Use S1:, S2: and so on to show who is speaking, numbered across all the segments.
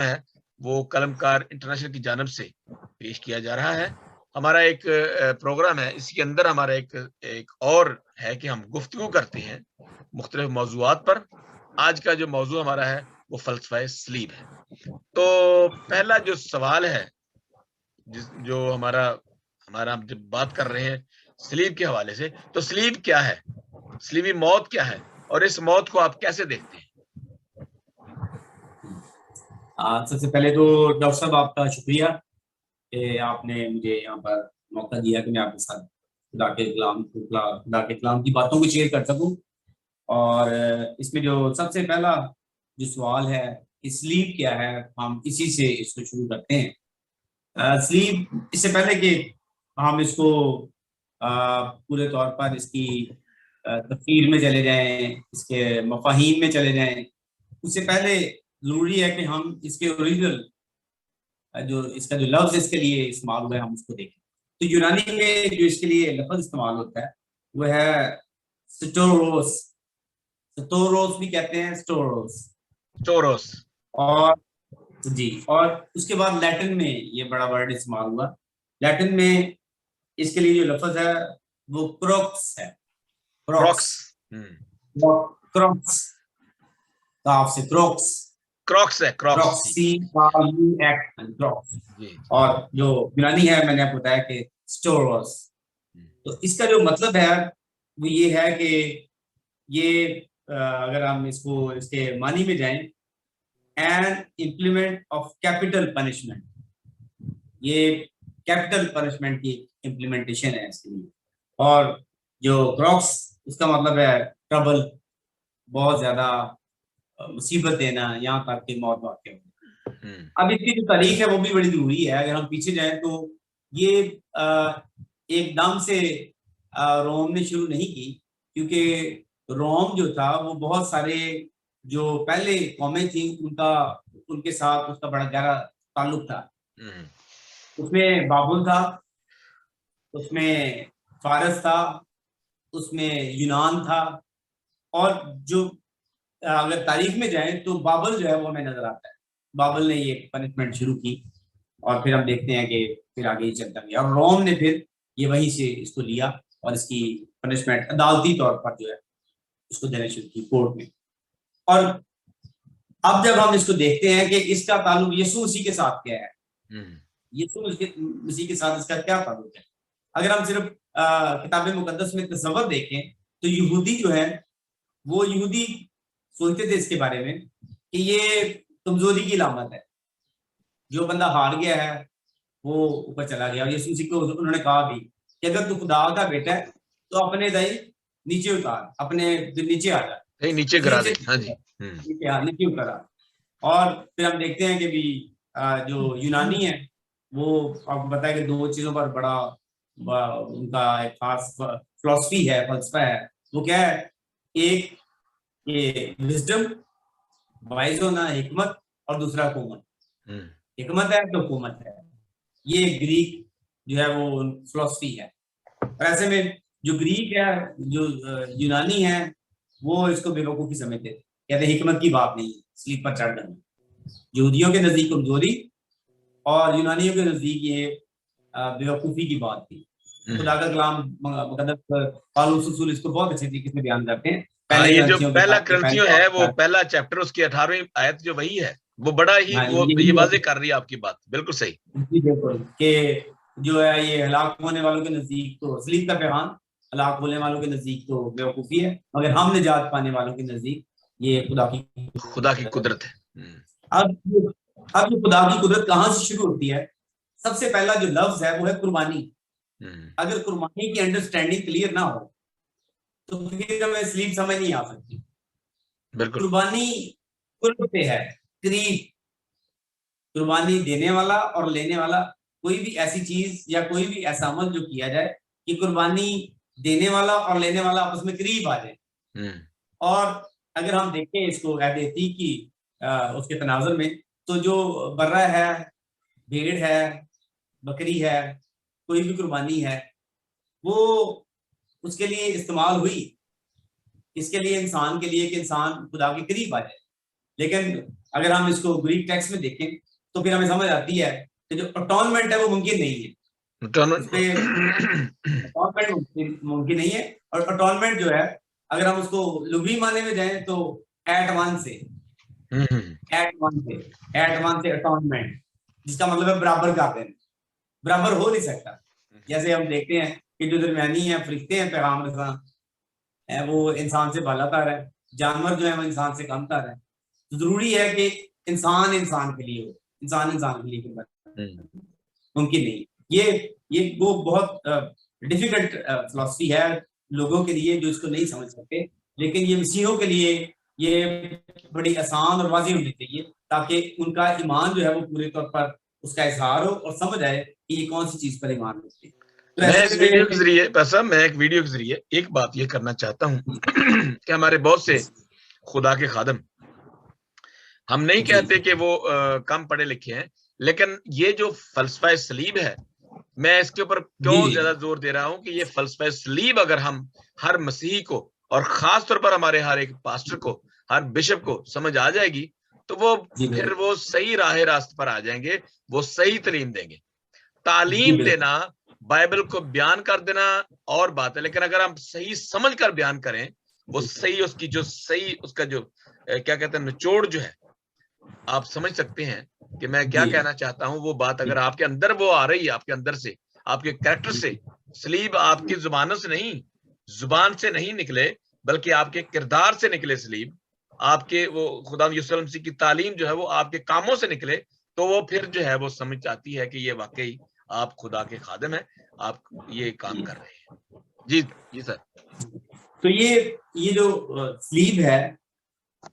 S1: है वो कलमकार इंटरनेशनल की जानिब से पेश किया जा रहा है। हमारा एक प्रोग्राम है, इसके अंदर हमारा एक और है कि हम गुफ्तगू करते हैं मुख्तलिफ मौज़ूआत पर। आज का जो मौजू हमारा है वो फ़लसफ़ा स्लीप है। तो पहला जो सवाल है, जो हमारा हमारा हम जब बात कर रहे हैं स्लीप के हवाले से, तो स्लीप क्या है? स्लीपी मौत क्या है? और इस मौत को आप कैसे देखते हैं?
S2: सबसे पहले तो डॉक्टर साहब आपका शुक्रिया कि आपने मुझे यहाँ पर मौका दिया कि मैं आपके साथ खुदा के कलाम की बातों को शेयर कर सकूं। और इसमें जो सबसे पहला जो सवाल है कि स्लीप क्या है, हम इसी से इसको शुरू करते हैं। स्लीप, इससे पहले कि हम इसको पूरे तौर पर इसकी तफसीर में चले जाएं, इसके मफाहीम में चले जाएं, उससे पहले जरूरी है कि हम इसके ओरिजिनल जो इसका जो लफ्ज इसके लिए इस्तेमाल हुआ है हम उसको देखें। तो यूनानी में जो इसके लिए लफ्ज इस्तेमाल होता है वो है स्टोरोस। स्टोरोस भी कहते हैं, स्टोरोस।
S1: स्टोरोस।
S2: और जी, और उसके बाद लैटिन में ये बड़ा वर्ड इस्तेमाल हुआ। लैटिन में इसके लिए जो लफ्ज है वो क्रोक्स है। क्रोक्स।
S1: क्रॉक्स।
S2: क्रोक्स, काफ से क्रोक्स।
S1: क्रॉक्स है, क्रॉक्स।
S2: क्रॉक्स। और जो यूनानी है मैंने आपको बताया कि स्टोरोस। तो इसका जो मतलब है वो ये है कि ये अगर हम इसको इसके मानी में जाएं, an implement of capital punishment, ये कैपिटल पनिशमेंट की इम्प्लीमेंटेशन है इसके लिए। और जो क्रॉक्स, उसका मतलब है ट्रबल, बहुत ज्यादा मुसीबत देना, यहाँ तक कि मौत वाक़ हो। अब इसकी जो तारीख है वो भी बड़ी जरूरी है। अगर हम पीछे जाएं तो ये एकदम से रोम ने शुरू नहीं की, क्योंकि रोम जो था वो बहुत सारे जो पहले कौमें थी उनके साथ उसका बड़ा गहरा ताल्लुक था। उसमें बाबुल था, उसमें फारस था, उसमें यूनान था। और जो अगर तारीख में जाए तो बाबल जो है वो हमें नजर आता है। बाबल ने ये पनिशमेंट शुरू की और फिर हम देखते हैं कि फिर आगे ही चलता गया और रोम ने फिर ये वहीं से इसको लिया और इसकी पनिशमेंट अदालती तौर पर जो है इसको देना शुरू की कोर्ट में। और अब जब हम इसको देखते हैं कि इसका ताल्लुक यीशु मसीह के साथ क्या है, यीशु मसीह के साथ इसका क्या ताल्लुक है। अगर हम सिर्फ किताब मुकद्दस में तस्वर देखें तो यहूदी जो है वो यहूदी सोचते थे इसके बारे में कि ये कमजोरी की अलामत है। जो बंदा हार गया है वो ऊपर चला गया। और यीशु मसीह को उन्होंने कहा भी कि अगर तू खुदा का बेटा है तो अपने दाई नीचे उतार, अपने नीचे आ जा,
S1: नीचे गिरा दे। हाँ जी।
S2: नीचे उतारा। और फिर हम देखते हैं कि भी जो यूनानी है वो आपको पता है कि दो चीजों पर बड़ा उनका एक खास फिलॉसफी है, फलसफा है। वो क्या है? एक ये विजडम, वाइज होना, हिकमत, और दूसरा हुकूमत। हिकमत है तो हुकूमत है। ये ग्रीक जो है वो फिलॉसफी है। और ऐसे में जो ग्रीक है, जो यूनानी है, वो इसको बेवकूफी समझते थे, कहते हिकमत की बात नहीं, स्लीप पर चढ़ जाना। यहूदियों के नजदीक कमजोरी और यूनानियों के नजदीक ये बेवकूफी की बात थी। खुदा का कलाम मुकद्दस पालूस रसूल इसको बहुत अच्छे तरीके से बयान करते हैं।
S1: ये जो पहला ग्रंथियों है वो पहला चैप्टर, उसकी 18वीं आयत जो वही है, वो बड़ा ही वो ये वाजे कर रही है आपकी बात, बिल्कुल सही।
S2: जी बिल्कुल, कि जो है ये हलाक होने वालों के नजदीक तो स्लीप का पैगाम, हलाक होने वालों के नजदीक तो बेवकूफी है, मगर हम निजात पाने वालों के नजदीक ये खुदा की
S1: कुदरत है।
S2: अब जो खुदा की कुदरत कहाँ से शुरू होती है? सबसे पहला जो लफ्ज है वो है कुर्बानी। अगर कुर्बानी की अंडरस्टैंडिंग क्लियर ना हो तो फिर हमें स्लीप समझ नहीं आ सकती। कुर्बानी कुर्ब पे है, करीब। कुर्बानी देने वाला और लेने वाला, कोई भी ऐसी चीज या कोई भी ऐसा अमल जो किया जाए कि कुर्बानी देने वाला और लेने वाला आपस में करीब आ जाए। और अगर हम देखें इसको ऐती की उसके तनाजुर में, तो जो बर्रा है, भेड़ है, बकरी है, कोई भी कुर्बानी है, वो उसके लिए इस्तेमाल हुई इसके लिए, इंसान के लिए, कि इंसान खुदा के करीब आ जाए। लेकिन अगर हम इसको ग्रीक टेक्स्ट में देखें तो फिर हमें समझ आती है कि जो अटॉनमेंट है वो मुमकिन नहीं है, मुमकिन नहीं है। और अटॉनमेंट जो है अगर हम उसको लुगी माने में जाएं तो एट वन से अटॉनमेंट, जिसका मतलब है बराबर कर देना। बराबर हो नहीं सकता। जैसे हम देखते हैं कि जो दरमियानी है फरिश्ते हैं पैगाम रसां है, वो इंसान से बालातर है, जानवर जो है वो इंसान से कमतर है। तो जरूरी है कि इंसान इंसान के लिए हो, इंसान इंसान के लिए मुमकिन नहीं। ये वो बहुत डिफिकल्ट फिलॉसफी है लोगों के लिए जो इसको नहीं समझ सकते, लेकिन ये मसीहों के लिए ये बड़ी आसान और वाज़ेह होनी चाहिए ताकि उनका ईमान जो है वो पूरे तौर पर उसका इजहार हो और समझ आए कि ये कौन सी चीज पर ईमान रखते हैं। तो
S1: मैं इस वीडियो के जरिए मैं एक वीडियो के जरिए एक बात ये करना चाहता हूँ कि हमारे बहुत से खुदा के खादम, हम नहीं कहते कि वो कम पढ़े लिखे हैं, लेकिन ये जो फलसफा सलीब है, मैं इसके ऊपर क्यों ज्यादा जोर दे रहा हूं कि ये फलसफा सलीब अगर हम हर मसीही को और खास तौर पर हमारे हर एक पास्टर को, हर बिशप को समझ आ जाएगी तो वो फिर वो सही रास्ते पर आ जाएंगे, वो सही तालीम देंगे। तालीम देना, बाइबल को बयान कर देना और बात है, लेकिन अगर हम सही समझ कर बयान करें, वो सही उसकी जो सही उसका जो क्या कहते हैं निचोड़ जो है, आप समझ सकते हैं कि मैं क्या कहना चाहता हूं। वो बात अगर आपके अंदर वो आ रही है, आपके अंदर से, आपके कैरेक्टर से, सलीब आपकी जुबानों से नहीं, जुबान से नहीं निकले, बल्कि आपके किरदार से निकले सलीब, आपके वो खुदा यीशु मसीह की तालीम जो है वो आपके कामों से निकले, तो वो फिर जो है वो समझ आती है कि ये वाकई आप खुदा के खादिम हैं, आप ये काम कर रहे हैं। जी सर।
S2: तो ये जो सलीब है,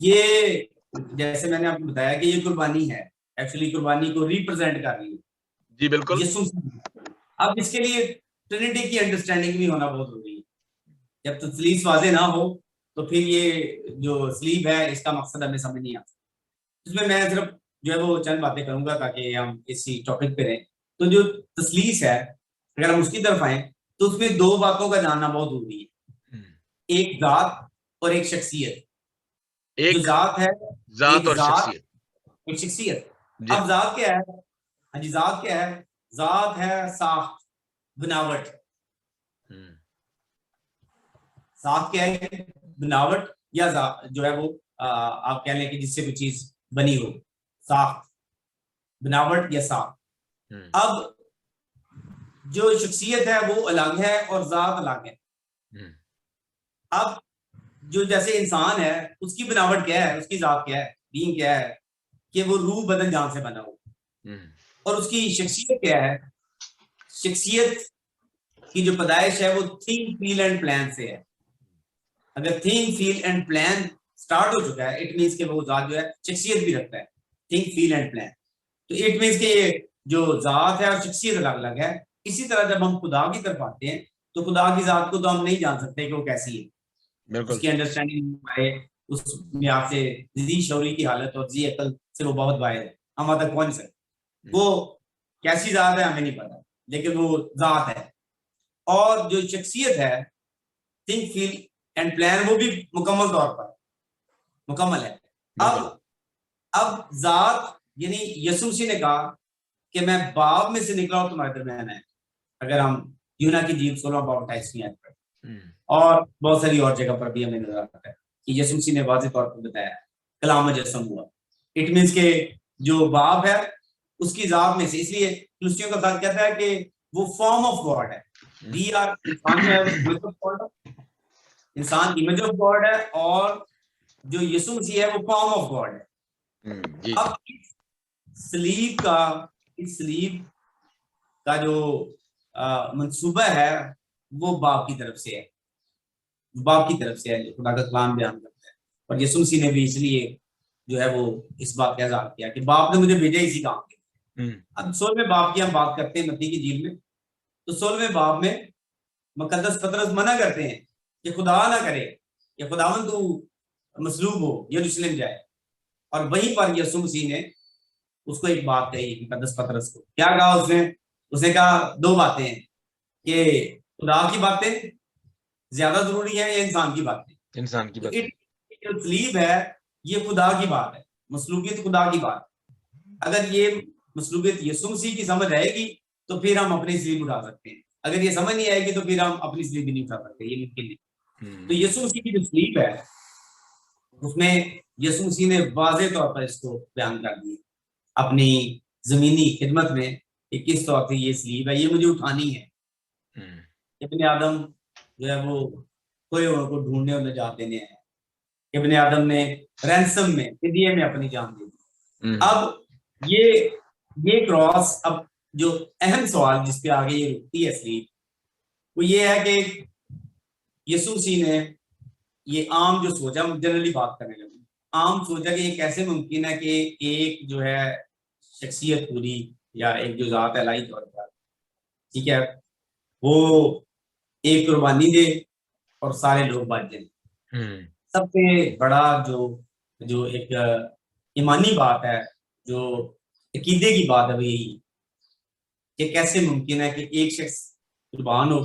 S2: ये जैसे मैंने आपको बताया कि ये कुर्बानी है, एक्चुअली कुर्बानी को रिप्रेजेंट कर रही है।
S1: जी बिल्कुल।
S2: अब इसके लिए ट्रिनिटी की अंडरस्टैंडिंग भी होना बहुत जरूरी है। जब तक सलीब वाज़ेह ना हो तो फिर ये जो सलीब है इसका मकसद हमें समझ नहीं आता। इसमें मैं सिर्फ जो है वो चंद बातें करूंगा ताकि हम इसी टॉपिक पे रहें। तो जो तसलीस है, अगर हम उसकी तरफ आए तो उसमें दो बातों का जानना बहुत जरूरी है, एक जात और एक शख्सियत। एक जात है,
S1: जात और शख्सियत,
S2: एक शख्सियत। अब जात क्या है? हाँ जी, जात क्या है? जात है साख्त, बनावट। साख्त क्या है? बनावट, या जो है वो आप कह लें कि जिससे कोई चीज बनी हो, साख्त, बनावट या साख्त। अब जो शख्सियत है वो अलग है और जात अलग है। अब जो जैसे इंसान है उसकी बनावट क्या है, उसकी जात क्या है, बीइंग क्या है कि वो रूह बदन जान से बना हो। और उसकी शख्सियत क्या है? शख्सियत की जो पैदाइश है वो थिंक फील एंड प्लान से है। अगर think feel and plan start हो चुका है, इट मींस कि वो जात जो है शख्सियत भी रखता है, थिंक फील एंड प्लान। तो इट मींस कि ये जो जात है और शख्सियत अलग अलग है। इसी तरह जब हम खुदा की तरफ आते हैं तो खुदा की जात को तो हम नहीं जान सकते कि वो कैसी है, उसकी अंडरस्टैंडिंग है, उसमें आपसे जी शौरी की हालत और जी अकल से वो बहुत बाहर है, हम वहां तक पहुंच सकते। वो कैसी जात है हमें नहीं पता, लेकिन वो जात है। और जो शख्सियत है, थिंक फील एंड प्लान, वो भी मुकम्मल तौर पर मुकम्मल है। अब जात यानी यीशु मसीह ने कहा कि मैं बाप में से निकला हूं तुम्हारे दरमियान है। अगर हम यूहन्ना की जीव 16 बाब 28 में और बहुत सारी और जगह पर भी हमें नजर आता है कि यीशु मसीह ने वाज़ेह तौर पर बताया कलाम मुजस्सम हुआ। इट मींस के जो बाप है उसकी जात में से, इसलिए क्रिश्चियन का बात कहता है कि वो फॉर्म ऑफ गॉड है। वी आर, इंसान जो है वो इमेज ऑफ गॉड है, इंसान इमेज ऑफ गॉड है, और जो यीशु मसीह है वो फॉर्म ऑफ गॉड है। अब सलीब का जो मंसूबा है वो बाप की तरफ से है, बाप की तरफ से है, खुदा का कलाम बयान करता है। और यीशु मसीह ने भी इसलिए जो है वो इस बात का इज़हार किया कि बाप ने मुझे भेजा इसी काम के। अब 16वें बाप की हम बात करते हैं मत्ती की जील में, तो 16वें बाप में मुकद्दस पतरस मना करते हैं कि खुदा ना करे कि खुदावन तू मसलूब हो, यरूशलेम जाए। और वहीं पर यीशु मसीह ने उसको एक बात कही मुकद्दस पतरस को। क्या कहा उसने कहा दो बातें हैं कि खुदा की बातें ज्यादा जरूरी है या इंसान की बातें। जो सलीब है ये खुदा की बात है, मसलूकियत खुदा की बात। अगर ये मसलूकियत यीशु मसीह की समझ आएगी तो फिर हम अपनी स्लीब उठा सकते हैं, अगर ये समझ नहीं आएगी तो फिर हम अपनी स्लीब भी नहीं उठा सकते, ये मुमकिन नहीं। तो यीशु मसीह की जो स्लीब है उसमें यीशु मसीह ने वाज़ेह तौर पर इसको बयान कर दिया अपनी जमीनी खिदमत में कि किस तौर से ये स्लीब है, ये मुझे उठानी है। इब्ने आदम जो है वो खोए हुए को ढूंढने और निजात देने हैं। इब्ने आदम ने रैंसम में, फिदिये में अपनी जान दे दी। अब ये क्रॉस, अब जो अहम सवाल जिस पे आगे ये रुकती है स्लीब, वो ये है कि यीशु मसीह ने ये आम जो सोचा, जनरली बात करने लगे, आम सोचा कि ये कैसे मुमकिन है कि एक जो है शख्सियत पूरी या एक जो जात है इलाही तौर पर, ठीक है, वो एक कुर्बानी दे और सारे लोग बच जाए। सबसे बड़ा जो एक ईमानी बात है, जो अकीदे की बात है, वो यही कि कैसे मुमकिन है कि एक शख्स कुर्बान हो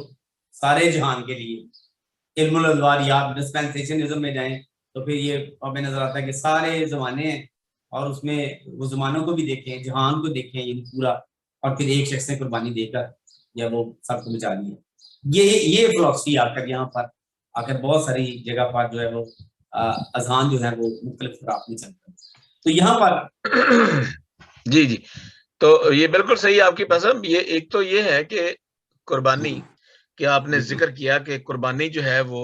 S2: सारे जहान के लिए। इल्मुल अदवारियात डिस्पेंसेशनिज्म में जाएं तो फिर ये हमें नजर आता है कि सारे जमाने हैं और उसमें वो जमानों को भी देखें, जहान को देखें, ये पूरा, और फिर एक शख्स ने कुर्बानी देकर या वो सबको बचा लिया। ये फिलॉसफी आकर यहाँ पर आकर बहुत सारी जगह पर जो है वो अजहान जो है वो मुख्तलिफ रात में चलता है। तो यहाँ पर
S1: जी जी, तो ये बिल्कुल सही आपकी पसंद। ये एक तो ये है कि कुर्बानी कि आपने जिक्र किया कि कुर्बानी जो है वो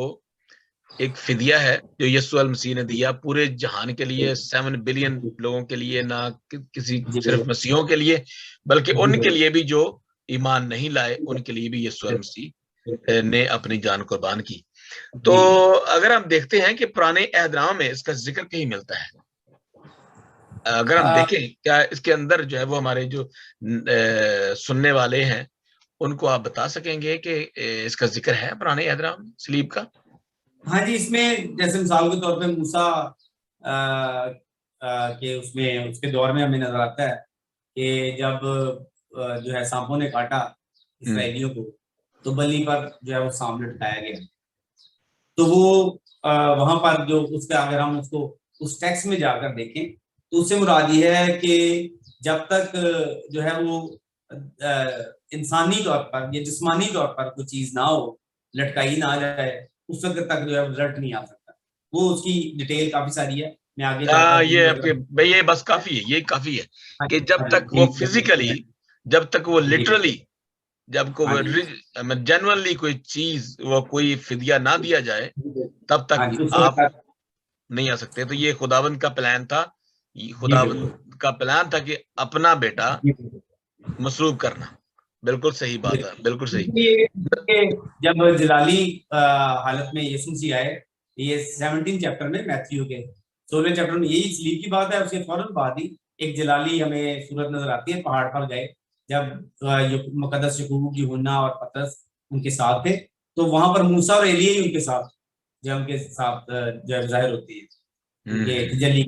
S1: एक फिदिया है जो यीशु अल मसीह ने दिया पूरे जहान के लिए, 7 बिलियन लोगों के लिए, ना किसी सिर्फ मसीहों के लिए, बल्कि उनके लिए भी जो ईमान नहीं लाए, उनके लिए भी यीशु अल मसीह ने अपनी जान कुर्बान की। तो अगर हम देखते हैं कि पुराने अहदनामा में इसका जिक्र कहीं मिलता है, अगर हम देखें क्या इसके अंदर जो है वो हमारे जो सुनने वाले हैं उनको आप बता सकेंगे कि इसका जिक्र है पुराने अहदनामा में सलीब का?
S2: हाँ जी, इसमें जैसे मिसाल के तौर पे मूसा के उसमें उसके दौर में हमें नजर आता है कि जब जो है सांपों ने काटा इसराइलियों को तो बलि पर जो है वो सांप लटकाया गया। तो वो वहां पर जो उसका अगर हम उसको उस टेक्स्ट में जाकर देखें तो उससे मुराद ये है कि जब तक जो है वो इंसानी तौर पर या जिस्मानी तौर पर कोई चीज ना हो, लटकाई ना जाए, उस वक्त तक जो है रिजल्ट नहीं आ सकता। वो उसकी डिटेल काफी सारी है, मैं आगे
S1: ये आपके भाई ये बस काफी है, ये काफी है कि जब तक वो फिजिकली, जब तक वो लिटरली, जब को जेन्युइनली कोई चीज वो कोई फिदिया ना दिया जाए तब तक आप नहीं आ सकते। तो ये खुदावंद का प्लान था, खुदावंद का प्लान था कि अपना बेटा मसलूब करना। बिल्कुल सही बात है, बिल्कुल सही।
S2: जब जलाली हालत में यीशु मसीह आए, ये 17 चैप्टर में, मैथ्यू के 16वें चैप्टर में यही स्लीप की बात है। उसके फौरन बाद ही एक जलाली हमें सूरत नजर आती है, पहाड़ पर गए जब मुकद्दस याकूब, यूहन्ना और पतरस उनके साथ थे, तो वहां पर मूसा और एलिया ही उनके साथ जो उनके साथ जो जाहिर होती है उनके तजल्ली,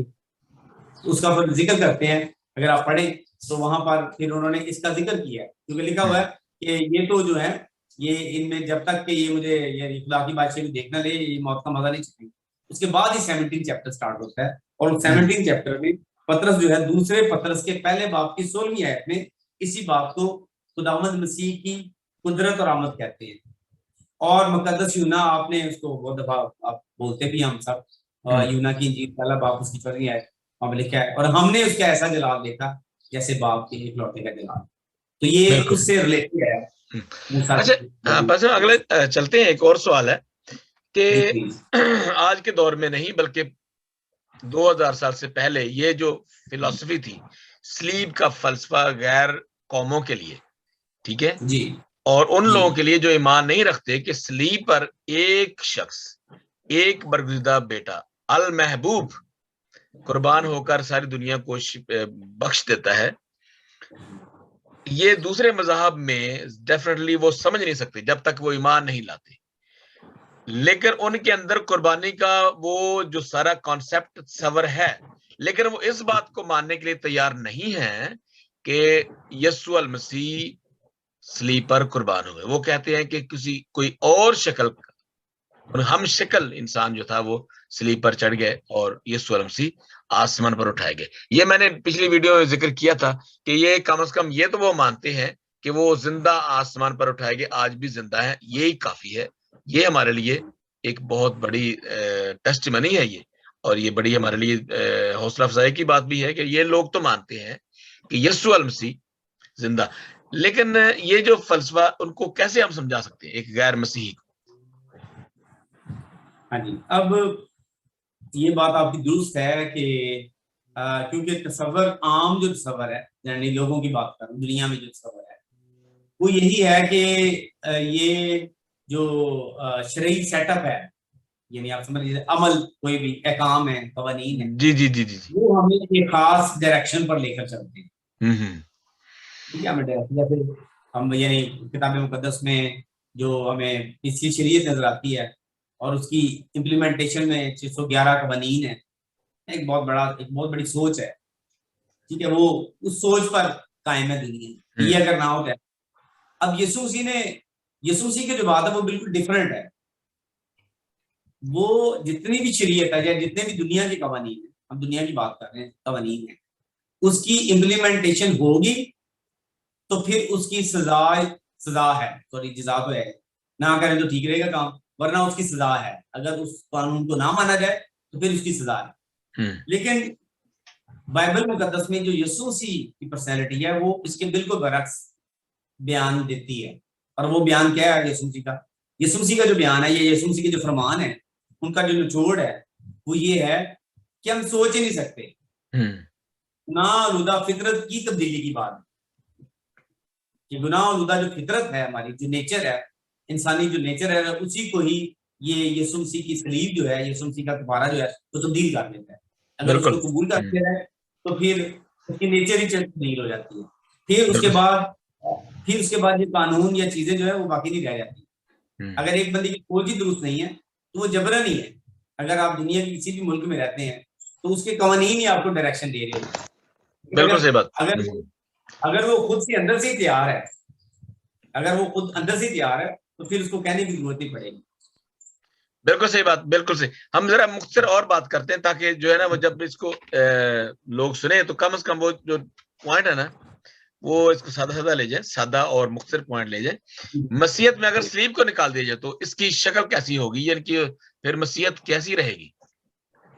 S2: उसका फिर जिक्र करते हैं। अगर आप पढ़ें तो वहां पर फिर उन्होंने इसका जिक्र किया है, क्योंकि लिखा हुआ है कि ये तो जो है ये इनमें जब तक कि ये मुझे ये खुदा की बादशाही में देखना ले, ये मौत का मजा नहीं चलेगी। उसके बाद ही 17 चैप्टर स्टार्ट होता है और 17 चैप्टर में पतरस जो है दूसरे पतरस के पहले बाब की 16वीं आयत में इसी बात को खुदावंद मसीह की कुदरत और आमद कहते हैं। और मुकद्दस यूना, आपने उसको बहुत दफा आप बोलते भी हम सब, यूना की इंजील पहला बाब उसकी 14वीं आयत में लिखा है, और हमने उसका ऐसा जलाल देखा जैसे बाप के इकलौते का जलाल। तो ये उससे रिलेटेड है।
S1: अच्छा, बस अगले चलते हैं। एक और सवाल है कि आज के दौर में नहीं बल्कि 2000 साल से पहले ये जो फिलॉसफी थी स्लीब का फलसफा गैर कौमों के लिए, ठीक है
S2: जी,
S1: और उन लोगों के लिए जो ईमान नहीं रखते कि स्लीब पर एक शख्स, एक बरगुज़िदा बेटा अल महबूब कुर्बान होकर सारी दुनिया को बख्श देता है, ये दूसरे मज़हब में डेफिनेटली वो समझ नहीं सकते जब तक वो ईमान नहीं लाते। लेकिन उनके अंदर कुर्बानी का वो जो सारा कॉन्सेप्ट सवर है, लेकिन वो इस बात को मानने के लिए तैयार नहीं है कि यीशु अल मसीह सलीब पर कुर्बान हुए। वो कहते हैं कि किसी कोई और शक्ल, हम शक्ल इंसान जो था वो सलीब पर चढ़ गए और यीशु मसीह आसमान पर उठाए गए। ये मैंने पिछली वीडियो में जिक्र किया था कि ये कम से कम ये तो वो मानते हैं कि वो जिंदा आसमान पर उठाए गए, आज भी जिंदा है, यही काफी है। ये हमारे लिए एक बहुत बड़ी टेस्टिमनी है ये, और ये बड़ी हमारे लिए हौसला अफजाई की बात भी है कि ये लोग तो मानते हैं कि यीशु मसीह जिंदा। लेकिन ये जो फलसफा, उनको कैसे हम समझा सकते हैं एक गैर मसीही को?
S2: हाँ जी, अब ये बात आपकी दुरुस्त है कि क्योंकि तसव्वुर, आम जो तसव्वुर है, यानी लोगों की बात कर रहा हूँ, दुनिया में जो तसव्वुर है वो यही है कि ये जो शरई सेटअप है, यानी आप समझ लीजिए अमल, कोई भी अहकाम है, कवानीन है,
S1: जी जी जी जी जी।
S2: वो हमें एक खास डायरेक्शन पर लेकर चलते हैं।
S1: हम्म।
S2: ठीक है, हमें जैसे हम यानी किताब मुकद्दस में जो हमें इसकी शरीयत नजर आती है और उसकी इम्प्लीमेंटेशन में 611 कवानीन है, एक बहुत बड़ी सोच है। ठीक है, वो उस सोच पर कायम है दुनिया, ये अगर ना हो जाए। अब यीशु मसीह की जो बात है वो बिल्कुल डिफरेंट है। वो जितनी भी शरीयत है या जितने भी दुनिया के कवानीन है, हम दुनिया की बात कर रहे हैं, कवानीन है, उसकी इम्प्लीमेंटेशन होगी तो फिर उसकी सजा है, सॉरी जजा तो है, ना करें तो ठीक रहेगा काम, वरना उसकी सजा है। अगर उस कानून को ना माना जाए तो फिर उसकी सजा है। लेकिन बाइबल मुकद्दस में जो यीशु मसीह की पर्सनैलिटी है वो इसके बिल्कुल बरक्स बयान देती है। और वो बयान क्या है यीशु मसीह का? यीशु मसीह का जो बयान है, ये यीशु मसीह के जो फरमान है, उनका जो निचोड़ है वो ये है कि हम सोच ही नहीं सकते गुनाह-आलूदा फितरत की तब्दीली की बात, कि गुनाह-आलूदा जो फितरत है, हमारी जो नेचर है, इंसानी जो नेचर है, उसी को ही ये यीशु मसीह की सलीब जो है, यीशु मसीह का कफारा जो है, वो तब्दील कर देता है। अगर उसको कबूल कर लिया जाए तो फिर उसकी नेचर ही तब्दील हो जाती है। फिर उसके बाद ये कानून या चीजें जो है वो बाकी नहीं रह जाती। अगर एक बंदे की सोच ही दुरुस्त नहीं है तो वो जबरन ही है। अगर आप दुनिया के किसी भी मुल्क में रहते हैं तो उसके कवानीन ही आपको डायरेक्शन दे रहे हैं।
S1: बिल्कुल सही बात।
S2: अगर वो खुद से अंदर से तैयार है, अगर वो खुद अंदर से तैयार है तो फिर उसको कहने की जरूरत नहीं पड़ेगी।
S1: बिल्कुल सही बात, बिल्कुल सही। हम जरा मुख्तसर और बात करते हैं ताकि जो है ना वो जब इसको लोग सुने तो कम से कम वो जो पॉइंट है ना वो इसको सादा सादा ले जाए, सादा और मुख्तसर पॉइंट ले जाए। मसीहत में अगर सलीब को निकाल दिया जाए तो इसकी शक्ल कैसी होगी, यानी कि फिर मसीहत कैसी रहेगी?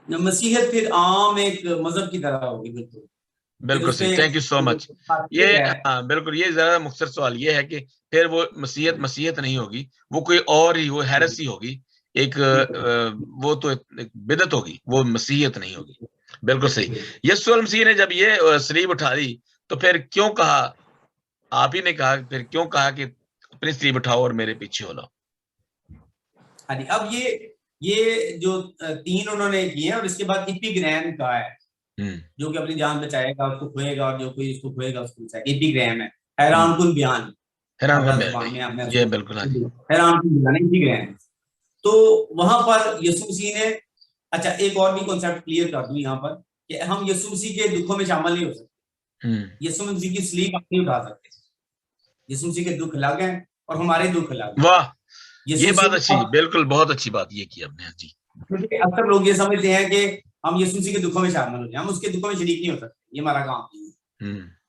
S2: मसीहत फिर आम एक मजहब की तरह होगी। बिल्कुल
S1: बिल्कुल सही, थैंक यू सो मच। ये हाँ बिल्कुल, ये जरा मुख्तसर सवाल ये है कि फिर वो मसीहत नहीं होगी, वो कोई और ही, वो हेरेसी होगी, एक वो तो एक बिदअत होगी, वो मसीहत नहीं होगी। बिल्कुल सही। यीशु मसीह ने जब ये सलीब उठा ली तो फिर क्यों कहा, आप ही ने कहा, फिर क्यों कहा कि अपनी सलीब उठाओ और मेरे पीछे हो लो?
S2: अब ये जो 3 उन्होंने किए हैं और इसके बाद एपिग्राम का है, जो कि अपनी जान बचाएगा उसको खोएगा और जो कोई उसको खोएगा उसको बचाएगा। एपिग्राम है, हैरानकुन बयान,
S1: ये बिल्कुल
S2: हैरानकुन बयान, एपिग्राम। तो वहां पर यीशु मसीह ने, अच्छा एक और भी कॉन्सेप्ट क्लियर कर दूं यहाँ पर कि हम यीशु मसीह के दुखों में शामिल नहीं हो सकते। यीशु मसीह की स्लीप आप नहीं उठा सकते। यीशु मसीह के दुख अलग हैं और हमारे दुख अलग हैं।
S1: वाह, ये बात अच्छी, बिल्कुल बहुत अच्छी बात ये की आपने जी।
S2: क्योंकि अक्सर लोग ये समझते हैं कि हम यीशु मसीह के दुखों में शामिल हो जाए, हम उसके दुखों में शरीक नहीं हो सकते, ये हमारा काम नहीं है।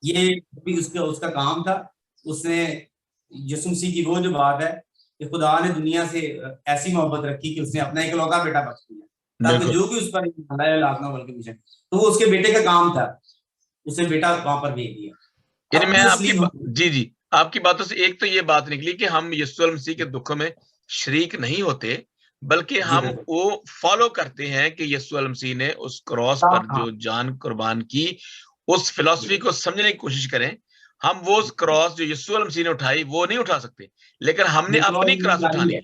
S2: ये भी उसका काम था। उसने यीशु मसीह की वो जो बात है कि खुदा ने दुनिया से ऐसी मोहब्बत रखी कि उसने अपना इकलौता बेटा बख्श दिया ताकि जो भी उस पर तो वो उसके बेटे का काम था, उसने बेटा वहां पर भेज दिया।
S1: यानी मैं आपकी आपकी बातों से एक तो ये बात निकली कि हम यीशु मसीह के दुखों में शरीक नहीं होते, बल्कि हम वो फॉलो करते हैं कि यीशु मसीह ने उस क्रॉस पर जो जान कुर्बान की, उस फिलॉसफी को समझने की कोशिश करें। हम वो क्रॉस जो यीशु मसीह ने उठाई वो नहीं उठा सकते, लेकिन हमने अपनी क्रॉस उठानी है,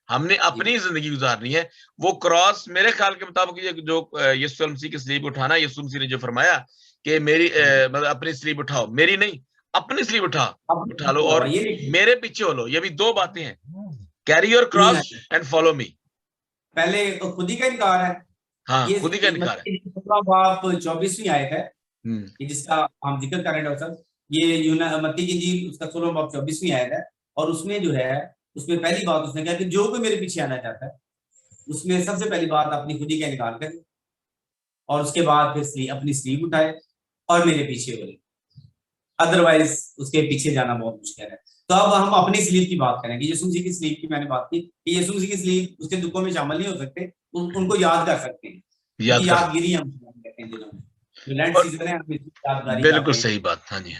S1: हमने अपनी जिंदगी गुजारनी है। वो क्रॉस मेरे ख्याल के मुताबिक जो यीशु मसीह की स्लीब उठाना, यीशु मसीह ने जो फरमाया कि मेरी मतलब अपनी स्लीब उठाओ, मेरी नहीं, अपनी स्लीब उठा लो और मेरे पीछे हो लो। ये भी दो बातें हैं, carry your cross and follow me.
S2: पहले तो खुद ही का इनकार है,
S1: हाँ खुद ही का इनकार है।
S2: 24वीं आयत है जिसका हम जिक्र कर रहे हैं, ये मत्ती की इंजील उसका 16वां बाब 24वीं आयत है। और उसमें जो है उसमें पहली बात उसने कहा कि जो कोई मेरे पीछे आना चाहता है उसमें सबसे पहली बात अपनी खुदी का इनकार करें, और उसके बाद फिर अपनी स्लीव उठाए और मेरे पीछे बोले, अदरवाइज उसके पीछे जाना बहुत मुश्किल है। तो अब हम अपनी स्लीव की बात करें कि यीशु मसीह की स्लीव की मैंने बात की कि यीशु मसीह की स्लीव उसके दुखों में शामिल नहीं हो सकते, उनको याद कर सकते हैं,
S1: याद
S2: क्योंकि
S1: कर
S2: यादगिरी हम कहते हैं दिनों में, जो लैंड
S1: और
S2: सीजन है हम यादगारी
S1: बिल्कुल
S2: लाते हैं।
S1: सही बात। हाँ जी।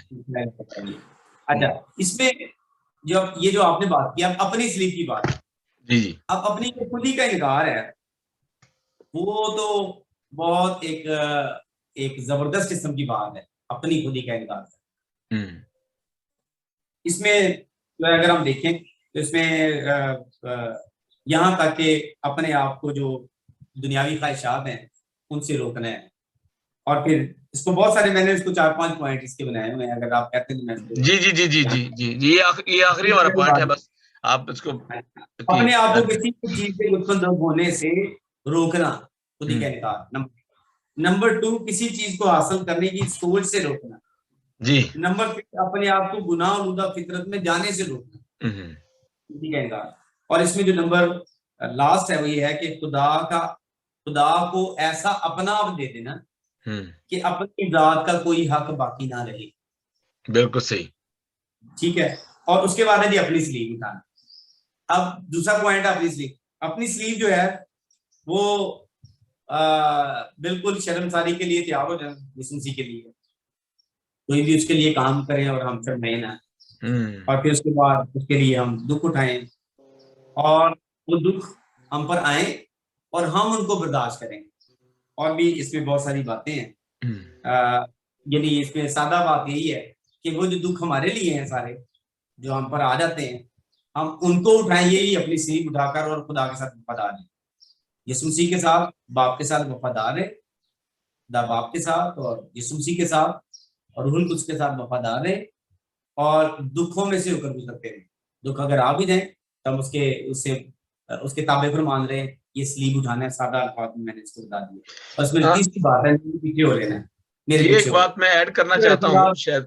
S2: अच्छा, इसमें जो आपने बात की, अब अपनी स्लीव की बात है।
S1: जी जी
S2: अब अपनी जो खुदी का इनकार है वो तो बहुत एक जबरदस्त किस्म की बात है, अपनी खुदी का इनकार। इसमें जो अगर हम देखें तो इसमें यहाँ तक कि अपने आप को जो दुनियावी ख्वाहिशात हैं उनसे रोकना है, और फिर इसको बहुत सारे मैंने इसको 4-5 पॉइंट इसके बनाए हुए हैं, अगर आप कहते हैं तो मैं इसको
S1: जी जी जी जी जी जी जी ये आखिरी हमारा पॉइंट है, बस आप इसको की
S2: अपने आप को किसी भी चीज से लुत्फानंदोज होने से रोकना, खुदी का इनकार। नंबर 2, किसी चीज को हासिल करने की सोच से रोकना।
S1: जी।
S2: नंबर 3, अपने आप को गुनाह और फितरत में जाने से रोकना, खुदी का इनकार। और इसमें जो नंबर लास्ट है वो ये है कि खुदा को ऐसा अपना आप दे देना कि अपनी जात का कोई हक बाकी ना रहे।
S1: बिल्कुल सही।
S2: ठीक है, और उसके बाद है जी अपनी स्लीव उठाना। अब दूसरा पॉइंट है अपनी स्लीव। अपनी स्लीव जो है वो बिल्कुल शर्मसारी के लिए तैयार हो जाए यीशु मसीह के लिए, कोई भी उसके लिए काम करें और हम शर्माए ना, और फिर उसके बाद उसके लिए हम दुख उठाएं और वो दुख हम पर आए और हम उनको बर्दाश्त करें। और भी इसमें बहुत सारी बातें हैं, यानी इसमें सादा बात यही है कि वो जो दुख हमारे लिए हैं सारे जो हम पर आ जाते हैं, हम उनको उठाएं, यही अपनी स्लीव उठाकर, और खुदा के साथ वफादार है, यीशु मसीह के साथ, बाप के साथ वफादार है, खुदा बाप के साथ और यीशु मसीह के साथ और रूहुल कुद्स के साथ वफादार है, और दुखों में से होकर गुजरते रहे। दुख अगर आ भी जाए तो हम उसके ताबे पर मान रहे हैं। ये स्लीव उठाना है, सादा अल्फाज में मैंने इसको बता दिया। बस मेरी तीसरी बात है, मेरे पीछे हो लेना, मेरे
S1: ये
S2: पीछे
S1: एक बात मैं ऐड करना चाहता हूँ शायद,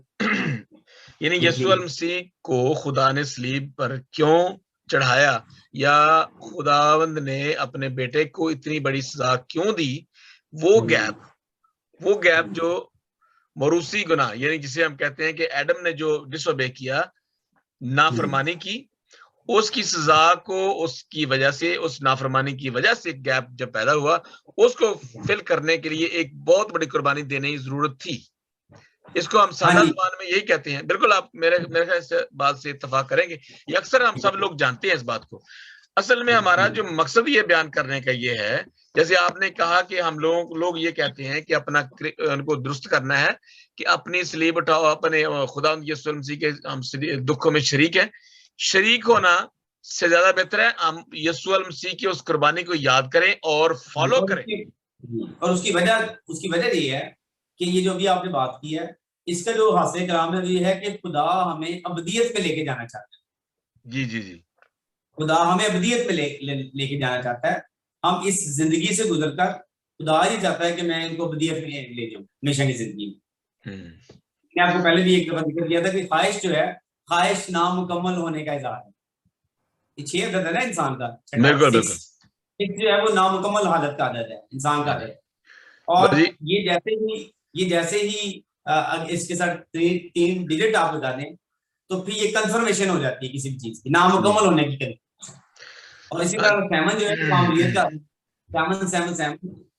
S1: यानी यीशु मसीह को खुदा ने स्लीब पर क्यों चढ़ाया, या खुदावंद ने अपने बेटे को इतनी बड़ी सजा क्यों दी, वो गैप जो मरूसी गुनाह, यानी जिसे हम कहते हैं कि एडम ने जो डिसोबे किया, नाफरमानी की, उसकी सजा को उसकी वजह से, उस नाफरमानी की वजह से गैप जब पैदा हुआ, उसको फिल करने के लिए एक बहुत बड़ी कुर्बानी देने की जरूरत थी। इसको हम सादा जुबान में यही कहते हैं। बिल्कुल आप मेरे इस बात से इत्तेफाक करेंगे, ये अक्सर हम सब लोग जानते हैं इस बात को। असल में हमारा जो मकसद ये बयान करने का ये है, जैसे आपने कहा कि हम लोग ये कहते हैं कि अपना उनको दुरुस्त करना है कि अपनी स्लीब उठाओ, अपने खुदा यीशु मसीह के हम दुखों में शरीक हैं। शरीक होना से ज्यादा बेहतर है हम यीशु मसीह की उस कुर्बानी को याद करें और फॉलो करें।
S2: और उसकी वजह ये है कि ये जो भी आपने बात की है, इसका जो हासिल कलाम है ये है कि खुदा हमें अबदियत पे लेके जाना चाहता है।
S1: जी जी जी,
S2: खुदा हमें अबदियत पे लेके जाना चाहता है। हम इस जिंदगी से गुजरकर, खुदा ये चाहता है कि मैं इनको अबदियत में ले जाऊं, हमेशा की जिंदगी में। मैंने आपको पहले भी एक दफा जिक्र किया था कि ख्वाहिश जो है, ख्वाहिश नामुकम्मल होने का इज़हार है। ये 6 आदत है ना इंसान का,
S1: बिल्कुल बिल्कुल,
S2: एक जो है वो नामुकम्मल हालत का आदत है, इंसान का आदत। और ये जैसे ही इसके साथ 3 डिजिट आप लगा दें तो फिर ये कंफर्मेशन हो जाती है किसी भी चीज की, नामुकम्मल होने की करीब। और इसी तरह सैमन जो है कामलियत का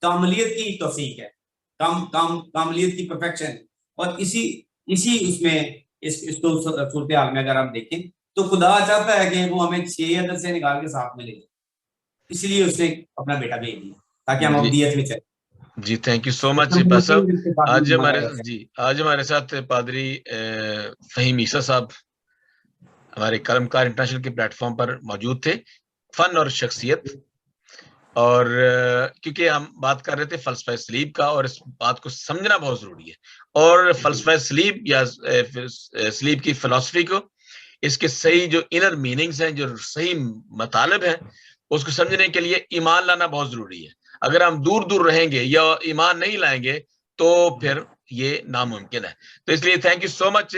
S2: कामलियत की तौसीक है, कामलियत की परफेक्शन। और इसी उसमें इसको सूरत हाल में अगर हम देखें तो खुदा चाहता है कि वो हमें 6 अदद से निकाल के साथ में ले जाए, इसलिए उसने अपना बेटा भेज दिया ताकि हम अबदियत में चले।
S1: जी थैंक यू सो मच सिपा साहब। आज हमारे साथ पादरी फहीम ईसा साहब हमारे कलमकार इंटरनेशनल के प्लेटफॉर्म पर मौजूद थे, फन और शख्सियत। और क्योंकि हम बात कर रहे थे फलसफा स्लीब का, और इस बात को समझना बहुत जरूरी है, और फलसफा स्लीब या स्लीब की फिलॉसफी को, इसके सही जो इनर मीनिंग्स हैं, जो सही मतलब है, उसको समझने के लिए ईमान लाना बहुत जरूरी है। अगर हम दूर दूर रहेंगे या ईमान नहीं लाएंगे तो फिर ये नामुमकिन है। तो इसलिए थैंक यू सो मच